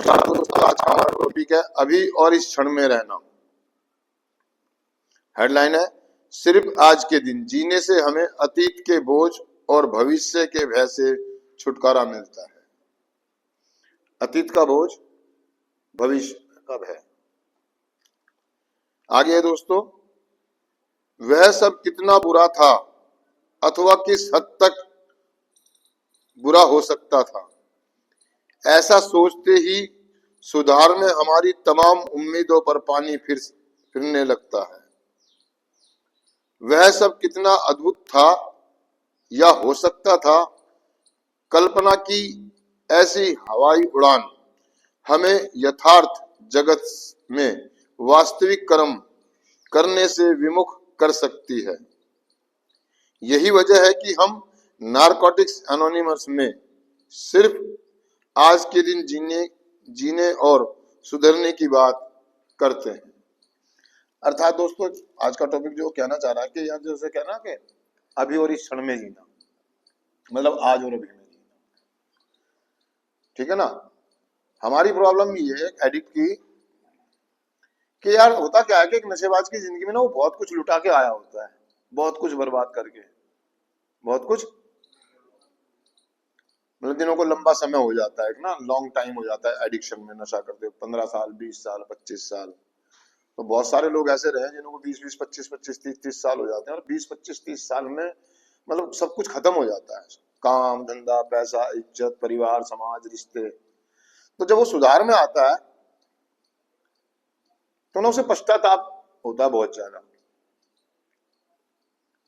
नमस्कार दोस्तों, आज का हमारा टॉपिक है अभी और इस क्षण में रहना। हेडलाइन है, सिर्फ आज के दिन जीने से हमें अतीत के बोझ और भविष्य के भय से छुटकारा मिलता है। अतीत का बोझ, भविष्य का भय। आगे है दोस्तों, वह सब कितना बुरा था अथवा किस हद तक बुरा हो सकता था, ऐसा सोचते ही सुधार में हमारी तमाम उम्मीदों पर पानी फिरने लगता है। वह सब कितना अद्भुत था या हो सकता था, कल्पना की ऐसी हवाई उड़ान हमें यथार्थ जगत में वास्तविक कर्म करने से विमुख कर सकती है। यही वजह है कि हम नारकोटिक्स एनोनिमस में सिर्फ आज के दिन जीने और सुधरने की बात करते हैं। अर्थात दोस्तों, आज का टॉपिक जो कहना चाह रहा है कि यार जैसे कहना कि अभी और इस क्षण में जीना, मतलब आज और अभी में जीना। ठीक है ना। हमारी प्रॉब्लम ये है एडिक्ट की कि यार होता क्या है कि एक नशेबाज की जिंदगी में ना वो बहुत कुछ लुटा के आया होता है, बहुत कुछ बर्बाद करके, बहुत कुछ, मतलब दिनों को लंबा समय हो जाता है ना, लॉन्ग टाइम हो जाता है एडिक्शन में, नशा करते 15 साल 20 साल 25 साल। तो बहुत सारे लोग ऐसे रहे जिन्हों को 20 25 30 साल हो जाते हैं, और 20 25 30 साल में मतलब सब कुछ खत्म हो जाता है, काम धंधा पैसा इज्जत परिवार समाज रिश्ते। तो जब वो सुधार में आता है तो ना उसे पश्चाताप होता है, बहुत ज्यादा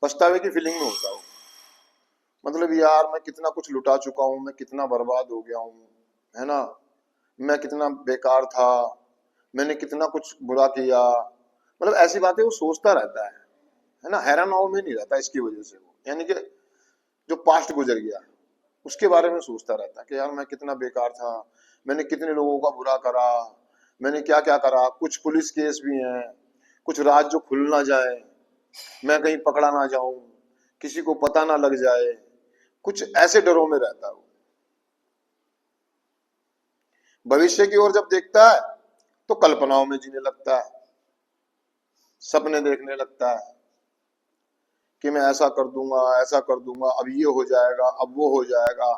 पछतावे की फीलिंग में होता है। मतलब यार मैं कितना कुछ लुटा चुका हूं, मैं कितना बर्बाद हो गया हूं, है ना, मैं कितना बेकार था, मैंने कितना कुछ बुरा किया, मतलब ऐसी बातें वो सोचता रहता है ना। हैरान हो में नहीं रहता इसकी वजह से वो, यानी कि जो पास्ट गुजर गया उसके बारे में सोचता रहता है कि यार मैं कितना बेकार था, मैंने कितने लोगों का बुरा करा, मैंने क्या क्या करा। कुछ पुलिस केस भी हैं, कुछ राज जो खुल ना जाए, मैं कहीं पकड़ा ना जाऊं, किसी को पता ना लग जाए, कुछ ऐसे डरों में रहता है। भविष्य की ओर जब देखता है तो कल्पनाओं में जीने लगता है, सपने देखने लगता है कि मैं ऐसा कर दूंगा ऐसा कर दूंगा, अब ये हो जाएगा अब वो हो जाएगा,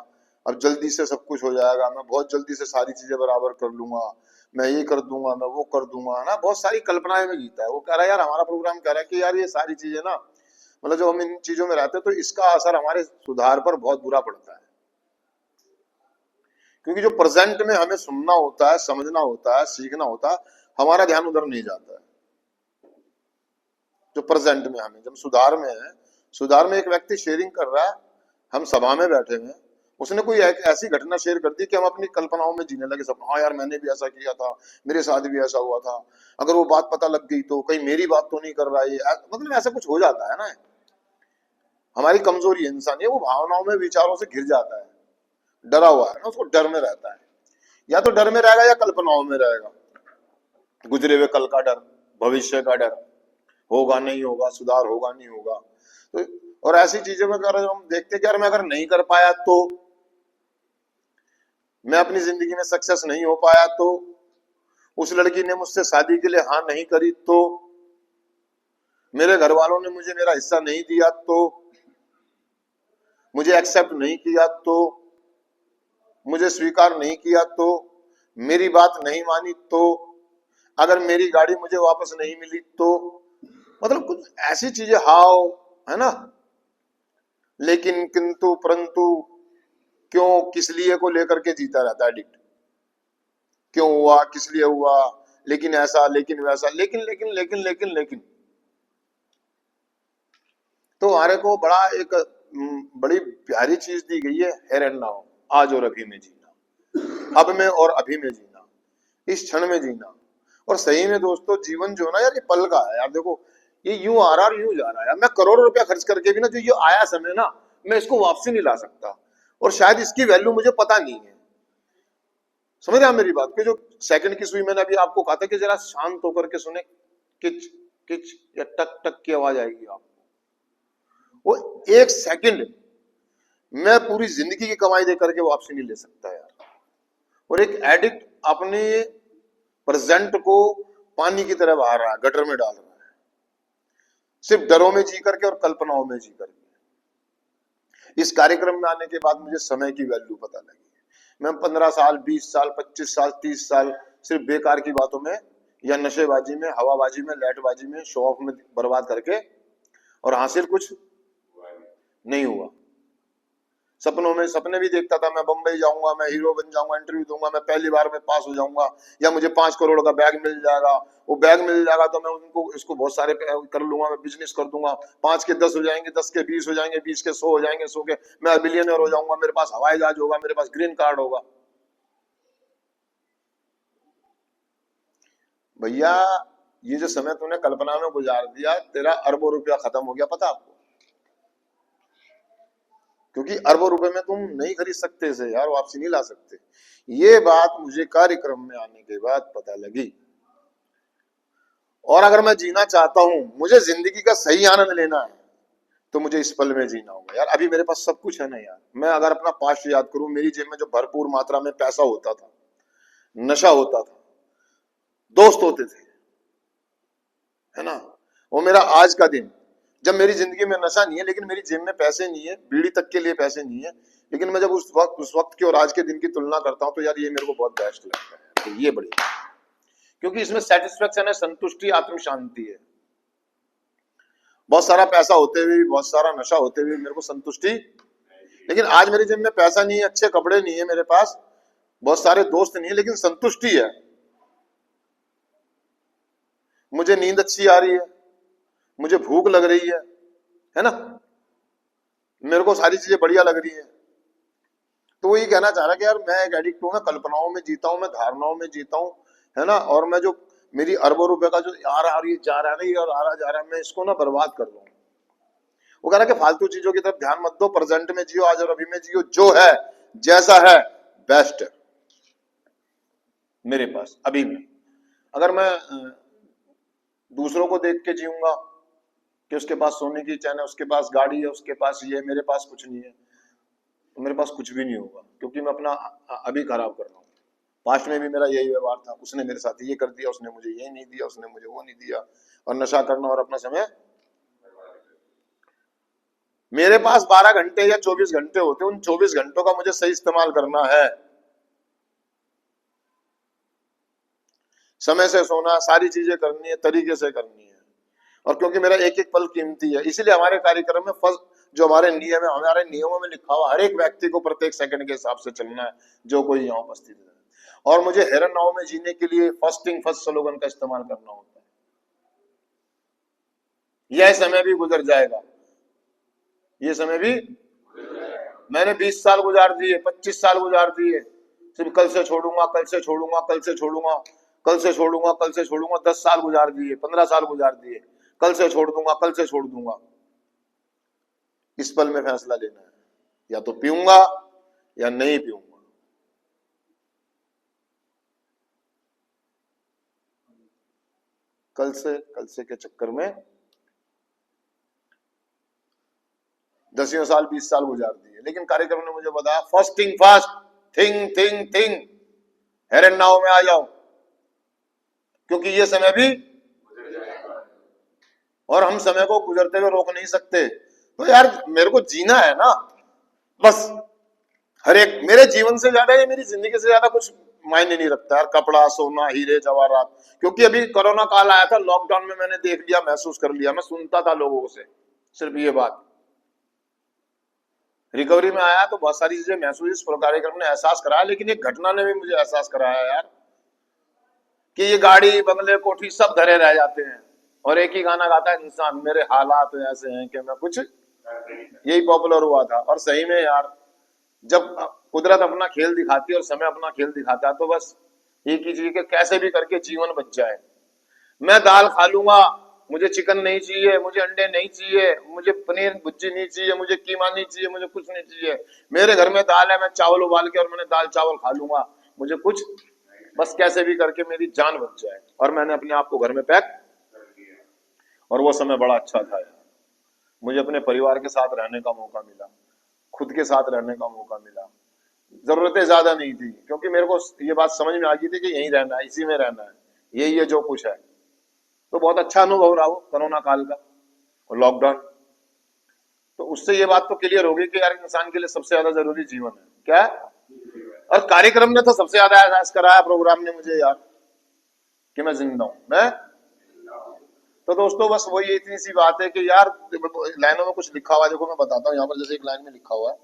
अब जल्दी से सब कुछ हो जाएगा, मैं बहुत जल्दी से सारी चीजें बराबर कर लूंगा, मैं ये कर दूंगा मैं वो कर दूंगा ना। बहुत सारी कल्पनाएं में जीता है वो। कह रहा है यार, हमारा प्रोग्राम कह रहा है कि यार ये सारी चीजें ना, मतलब जब हम इन चीजों में रहते हैं तो इसका असर हमारे सुधार पर बहुत बुरा पड़ता है। क्योंकि जो प्रेजेंट में हमें सुनना होता है, समझना होता है, सीखना होता है, हमारा ध्यान उधर नहीं जाता है। जो प्रेजेंट में हमें, जब सुधार में है, सुधार में एक व्यक्ति शेयरिंग कर रहा है, हम सभा में बैठे हैं, उसने कोई एक ऐसी घटना शेयर कर दी कि हम अपनी कल्पनाओं में जीने लगे सब। हाँ यार मैंने भी ऐसा किया था, मेरे साथ भी ऐसा हुआ था, अगर वो बात पता लग गई तो कहीं मेरी बात तो नहीं कर रहा है, मतलब ऐसा कुछ हो जाता है ना। हमारी कमजोरी है इंसान, ये वो भावनाओं में विचारों से घिर जाता है, डरा हुआ है ना, उसको डर में रहता है, या तो डर में रहेगा या कल्पनाओं में रहेगा। गुजरे हुए कल का डर, भविष्य का डर, होगा नहीं होगा, सुधार होगा नहीं होगा। तो और ऐसी चीजों में अगर हम देखते कि यार मैं अगर नहीं कर पाया तो, मैं अपनी जिंदगी में सक्सेस नहीं हो पाया तो, उस लड़की ने मुझसे शादी के लिए हाँ नहीं करी तो, मेरे घर वालों ने मुझे मेरा हिस्सा नहीं दिया तो, मुझे एक्सेप्ट नहीं किया तो, मुझे स्वीकार नहीं किया तो, मेरी बात नहीं मानी तो, अगर मेरी गाड़ी मुझे वापस नहीं मिली तो, मतलब कुछ ऐसी चीजें, हाव, है ना, लेकिन किंतु परंतु क्यों किस लिए को लेकर के जीता रहता है एडिक्ट। क्यों हुआ, किस लिए हुआ, लेकिन ऐसा लेकिन वैसा, लेकिन लेकिन लेकिन लेकिन लेकिन। तो हमारे को बड़ा एक बड़ी प्यारी चीज दी गई है, हेयर एंड नाउ, आज और अभी में जीना, अब में और अभी में जीना, इस क्षण में जीना। और सही में दोस्तों, जीवन जो ना यार ये पल का है यार। देखो ये यूं आ रहा और यूं जा रहा है यार। मैं करोड़ों रुपया खर्च करके भी ना, जो ये आया समय ना, मैं इसको वापसी नहीं ला सकता, और शायद इसकी वैल्यू मुझे पता नहीं है। समझ रहे हैं मेरी बात? कि जो सेकंड की सुई मैंने अभी आपको कहा था कि जरा शांत होकर के सुने, किच किच या टक टक की आवाज आएगी आपको, वो एक सेकंड मैं पूरी जिंदगी की कमाई देकर के वापसी नहीं ले सकता यार। और एक एडिक्ट अपने प्रेजेंट को पानी की तरह बहा रहा है, गटर में डाल रहा है, सिर्फ डरों में जी करके और कल्पनाओं में जी करके। इस कार्यक्रम में आने के बाद मुझे समय की वैल्यू पता लगी। मैं 15 साल, 20 साल, 25 साल, 30 साल सिर्फ बेकार की बातों में या नशेबाजी में, हवाबाजी में, लैटबाजी में, शो ऑफ में बर्बाद करके, और हासिल कुछ नहीं हुआ। सपनों में सपने भी देखता था, मैं बंबई जाऊंगा, मैं हीरो बन जाऊंगा, इंटरव्यू दूंगा, मैं पहली बार में पास हो जाऊंगा, या मुझे 5 करोड़ का बैग मिल जाएगा। वो बैग मिल जाएगा तो मैं उनको इसको बहुत सारे कर लूंगा, मैं बिजनेस कर दूंगा, 5 के 10 हो जाएंगे, 10 के 20 हो जाएंगे, 20 के 100 हो जाएंगे, 100 के मैं बिलियनर हो जाऊंगा, मेरे पास हवाई जहाज होगा, मेरे पास ग्रीन कार्ड होगा। भैया ये जो समय तूने कल्पना में गुजार दिया, तेरा अरबों रुपया खत्म हो गया, पता आपको? क्योंकि अरबों रुपए में तुम नहीं खरीद सकते इसे यार, वापसी नहीं ला सकते। ये बात मुझे कार्यक्रम में आने के बाद पता लगी। और अगर मैं जीना चाहता हूं, मुझे जिंदगी का सही आनंद लेना है, तो मुझे इस पल में जीना होगा यार। अभी मेरे पास सब कुछ है ना यार। मैं अगर अपना पास्ट याद करूं, मेरी जेब में जो भरपूर मात्रा में पैसा होता था, नशा होता था, दोस्त होते थे, है ना, वो मेरा आज का दिन, जब मेरी जिंदगी में नशा नहीं है लेकिन मेरी जेब में पैसे नहीं है, बीड़ी तक के लिए पैसे नहीं है, लेकिन मैं जब उस वक्त के और आज के दिन की तुलना करता हूं तो यार ये मेरे को बहुत बेस्ट लगता है, तो ये बढ़िया, क्योंकि इसमें सेटिस्फेक्शन है, संतुष्टि, आत्म शांति है। बहुत सारा पैसा होते हुए, बहुत सारा नशा होते हुए मेरे को संतुष्टि, लेकिन आज मेरी जेब में पैसा नहीं है, अच्छे कपड़े नहीं है मेरे पास, बहुत सारे दोस्त नहीं है, लेकिन संतुष्टि है। मुझे नींद अच्छी आ रही है, मुझे भूख लग रही है ना, मेरे को सारी चीजें बढ़िया लग रही है। तो वो ये कहना चाह रहा है कि यार मैं एक एडिक्ट हूं, मैं कल्पनाओं में जीता हूं, मैं धारणाओं में जीता हूं, है ना, और मैं जो मेरी अरबों रुपए का जो आ रहा है, जा रहा है, और आ रहा जा रहा है, मैं इसको ना बर्बाद कर रहा हूं। वो कह रहा है कि फालतू चीजों की तरफ ध्यान मत दो, प्रेजेंट में जियो, आज और अभी में जियो, जो है जैसा है बेस्ट है मेरे पास अभी में। अगर मैं दूसरों को देख के जीऊंगा कि उसके पास सोने की चैन है, उसके पास गाड़ी है, उसके पास ये, मेरे पास कुछ नहीं है, तो मेरे पास कुछ भी नहीं होगा, क्योंकि मैं अपना अभी खराब कर रहा हूँ। पास्ट में भी मेरा यही व्यवहार था, उसने मेरे साथ ये कर दिया, उसने मुझे ये नहीं दिया, उसने मुझे वो नहीं दिया, और नशा करना और अपना समय। मेरे पास 12 घंटे या 24 घंटे होते, उन 24 घंटों का मुझे सही इस्तेमाल करना है, समय से सोना, सारी चीजें करनी है, तरीके से करनी है, और क्योंकि मेरा एक एक पल कीमती है, इसीलिए हमारे कार्यक्रम में फर्स्ट जो हमारे नियम है, हमारे नियमों में लिखा हुआ हर एक व्यक्ति को प्रत्येक सेकंड के हिसाब से चलना है, जो कोई यहाँ उपस्थित है। और मुझे हेरन नाव में जीने के लिए फर्स्टिंग फर्स्ट स्लोगन का इस्तेमाल करना होता है। यह समय भी गुजर जाएगा, ये समय भी, मैंने 20 साल गुजार दिए, 25 साल गुजार दिए, सिर्फ कल से छोड़ूंगा, कल से छोड़ूंगा, कल से छोड़ूंगा, कल से छोड़ूंगा, कल से छोड़ूंगा, 10 साल गुजार दिए, 15 साल गुजार दिए, कल से छोड़ दूंगा, कल से छोड़ दूंगा। इस पल में फैसला लेना है, या तो पीऊंगा या नहीं पीऊंगा। कल से के चक्कर में 10 साल 20 साल गुजार दिए, लेकिन कार्यक्रम ने मुझे बताया फर्स्टिंग फास्ट, थिंग थिंग थिंग, हेरन नाव में आ जाओ, क्योंकि ये समय भी, और हम समय को गुजरते हुए रोक नहीं सकते। तो यार मेरे को जीना है ना, बस हर एक, मेरे जीवन से ज्यादा, ये मेरी जिंदगी से ज्यादा कुछ मायने नहीं रखता यार, कपड़ा, सोना, हीरे जवाहरात। क्योंकि अभी कोरोना काल आया था, लॉकडाउन में मैंने देख लिया, महसूस कर लिया, मैं सुनता था लोगों से सिर्फ ये बात, रिकवरी में आया तो बहुत सारी चीजें महसूस इस कार्यक्रम ने एहसास कराया, लेकिन एक घटना ने भी मुझे एहसास कराया यार कि ये गाड़ी, बंगले, कोठी सब धरे रह जाते हैं, और एक ही गाना गाता है इंसान, मेरे हालात ऐसे हैं कि मैं कुछ, यही पॉपुलर हुआ था। और सही में यार, जब कुदरत अपना खेल दिखाती है और समय अपना खेल दिखाता है, तो बस एक ही चीज के कैसे भी करके जीवन बच जाए। मैं दाल खा लूंगा, मुझे चिकन नहीं चाहिए, मुझे अंडे नहीं चाहिए, मुझे पनीर भुर्जी नहीं चाहिए, मुझे कीमा नहीं चाहिए, मुझे कुछ नहीं चाहिए, मेरे घर में दाल है, मैं चावल उबाल के और मैंने दाल चावल खा लूंगा, मुझे कुछ, बस कैसे भी करके मेरी जान बच जाए। और मैंने अपने आप को घर में पैक, और वो समय बड़ा अच्छा था यार, मुझे अपने परिवार के साथ रहने का मौका मिला, खुद के साथ रहने का मौका मिला, जरूरतें ज्यादा नहीं थी, क्योंकि मेरे को ये बात समझ में आ गई थी कि यहीं रहना है, इसी में रहना है, यही है जो कुछ है। तो बहुत अच्छा अनुभव रहा वो कोरोना काल का और लॉकडाउन। तो उससे ये बात तो क्लियर हो गई कि यार इंसान के लिए सबसे ज्यादा जरूरी जीवन है क्या है? और कार्यक्रम ने तो सबसे ज्यादा एहसास कराया, प्रोग्राम ने मुझे यार, कि मैं जिंदा हूं मैं। तो दोस्तों बस वही इतनी सी बात है कि यार लाइनों में कुछ लिखा हुआ है, देखो मैं बताता हूँ यहाँ पर। जैसे एक लाइन में लिखा हुआ है,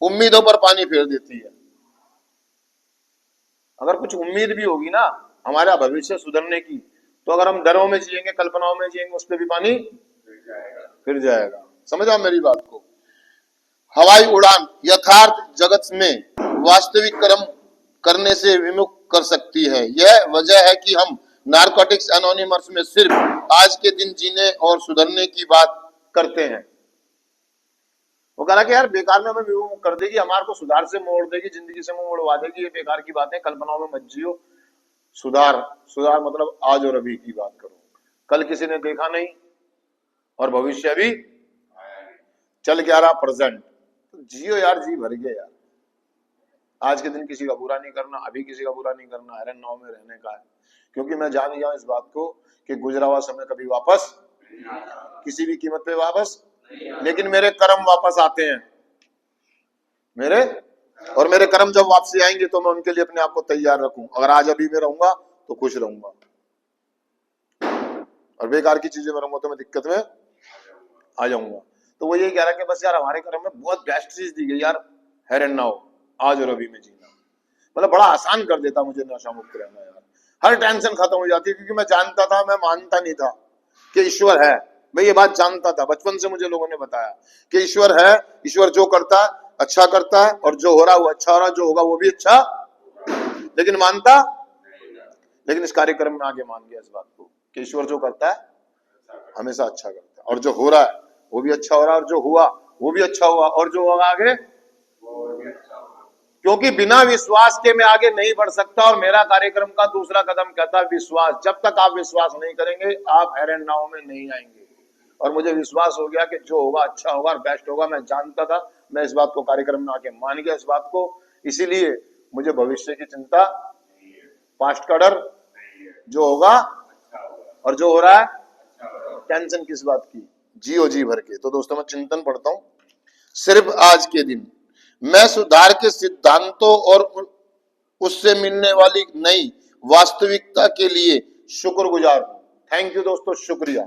उम्मीदों पर पानी फेर देती है। अगर कुछ उम्मीद भी होगी ना हमारा भविष्य सुधरने की, तो अगर हम डरों में जिएंगे, कल्पनाओं में जिएंगे, उस पर भी पानी फिर जाएगा। समझ आओ मेरी बात को। हवाई उड़ान यथार्थ जगत में वास्तविक कर्म करने से विमुख कर सकती है। यह वजह है कि हम नारकोटिक्स एनोनिमस में सिर्फ आज के दिन जीने और सुधरने की बात करते हैं। वो कह रहा कि यार बेकार में हमें विमुख कर देगी, हमारे को सुधार से मोड़ देगी, जिंदगी से मुंह मोड़वा देगी, ये बेकार की बातें, कल्पनाओं में मत जियो। सुधार, सुधार मतलब आज और अभी की बात करो। कल किसी ने देखा नहीं और भविष्य अभी चल क्या रहा प्रेजेंट। तो जियो यार, जी भर गया यार। आज के दिन किसी का बुरा नहीं करना, अभी किसी का बुरा नहीं करना, हैरन नाव में रहने का है। क्योंकि मैं जान गया इस बात को कि गुजरा हुआ समय कभी वापस किसी भी कीमत पे वापस, लेकिन मेरे कर्म वापस आते हैं मेरे, और मेरे कर्म जब वापसी आएंगे तो मैं उनके लिए अपने आप को तैयार रखूं। अगर आज अभी में रहूंगा तो खुश रहूंगा, और बेकार की चीजें में रहूंगा तो मैं दिक्कत में आ जाऊंगा। तो वो ये कह रहा है कि बस यार हमारे कर्म में बहुत बेस्ट चीज दी गई यार, हैर एंड नाउ, आज और अभी में जीना। मतलब बड़ा आसान कर देता मुझे नशा मुक्त रहना यार। हर टेंशन खत्म हो जाती है, क्योंकि मैं जानता था, मैं मानता नहीं था कि ईश्वर है। मैं ये बात जानता था, बचपन से मुझे लोगों ने बताया कि ईश्वर है, ईश्वर जो करता है अच्छा करता है, और जो हो रहा है वो अच्छा हो रहा है, जो होगा वो भी अच्छा। लेकिन मानता, लेकिन इस कार्यक्रम में आगे मान गया इस बात को कि ईश्वर जो करता है हमेशा अच्छा करता है, और जो हो रहा है वो भी अच्छा हो रहा है, और जो हुआ वो भी अच्छा हुआ, और जो होगा आगे क्योंकि बिना विश्वास के मैं आगे नहीं बढ़ सकता। और मेरा कार्यक्रम का दूसरा कदम कहता है विश्वास। जब तक आप विश्वास नहीं करेंगे आप हैर एंड नाउ में नहीं आएंगे। और मुझे विश्वास हो गया कि जो होगा अच्छा होगा और बेस्ट होगा। मैं जानता था, मैं इस बात को कार्यक्रम में आके मान गया इस बात को। इसीलिए मुझे भविष्य की चिंता, पास्ट का डर, जो होगा और जो हो रहा है टेंशन किस बात की, जियो जी भर के। तो दोस्तों मैं चिंतन पढ़ता हूं, सिर्फ आज के दिन मैं सुधार के सिद्धांतों और उससे मिलने वाली नई वास्तविकता के लिए शुक्रगुजार हूं। थैंक यू दोस्तों, शुक्रिया।